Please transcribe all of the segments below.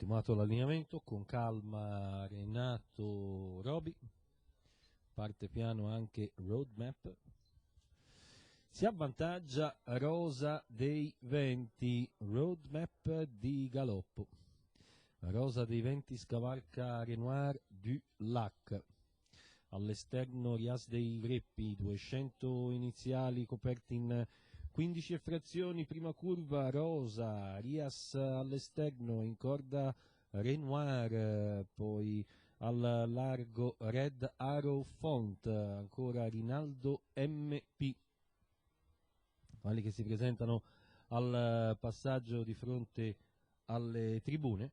Ultimato l'allineamento, con calma Renato Robi, parte piano anche Roadmap, si avvantaggia Rosa dei Venti, Roadmap di galoppo. Rosa dei Venti scavalca Renoir du Lac, all'esterno Rias dei Greppi, 200 iniziali coperti in 15 frazioni, prima curva Rosa, Rias all'esterno, in corda Renoir, poi al largo Red Arrow Font, ancora Rinaldo MP. Quelli che si presentano al passaggio di fronte alle tribune.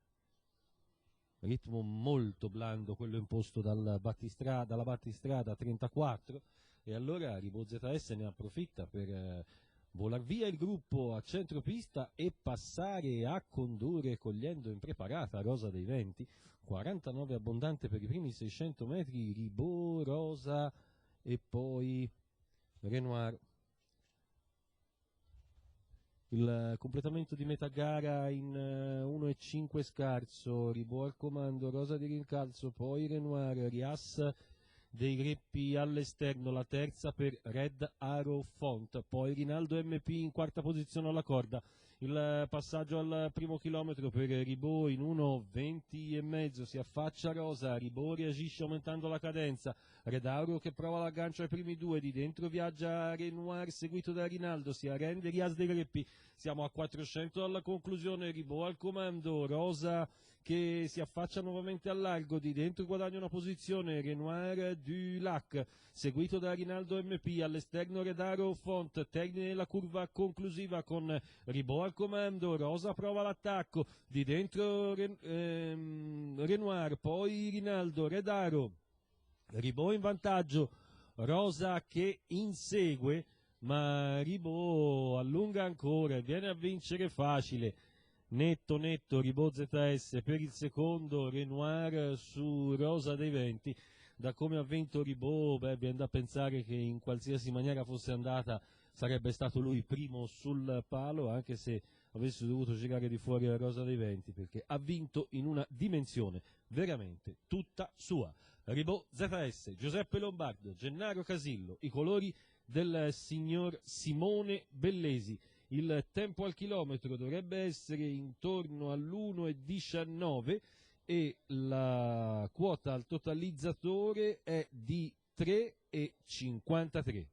Ritmo molto blando quello imposto dalla battistrada 34, e allora Ribot ZS ne approfitta per volar via il gruppo a centropista e passare a condurre, cogliendo impreparata Rosa dei Venti. 49 abbondante per i primi 600 metri, Ribot, Rosa e poi Renoir. Il completamento di metà gara in 1,5 scarso, Ribot al comando, Rosa di rincalzo, poi Renoir, Rias dei Greppi all'esterno, la terza per Red Arrow Font, poi Rinaldo MP in quarta posizione alla corda. Il passaggio al primo chilometro per Ribot in 1,20 e mezzo, si affaccia Rosa, Ribot reagisce aumentando la cadenza, Red Arrow che prova l'aggancio ai primi due, di dentro viaggia Renoir seguito da Rinaldo, si arrende Rias dei Greppi, siamo a 400 alla conclusione, Ribot al comando, Rosa che si affaccia nuovamente al largo, di dentro guadagna una posizione, Renoir du Lac, seguito da Rinaldo MP, all'esterno Red Arrow Font, termine la curva conclusiva con Ribot al comando, Rosa prova l'attacco, di dentro Renoir, poi Rinaldo, Red Arrow, Ribot in vantaggio, Rosa che insegue, ma Ribot allunga ancora e viene a vincere facile. Netto Ribot ZS per il secondo, Renoir su Rosa dei Venti. Da come ha vinto Ribot, viene da pensare che in qualsiasi maniera fosse andata sarebbe stato lui primo sul palo, anche se avesse dovuto girare di fuori la Rosa dei Venti, perché ha vinto in una dimensione veramente tutta sua. Ribot ZS, Giuseppe Lombardo, Gennaro Casillo, i colori del signor Simone Bellesi. Il tempo al chilometro dovrebbe essere intorno all'1,19 e la quota al totalizzatore è di 3,53.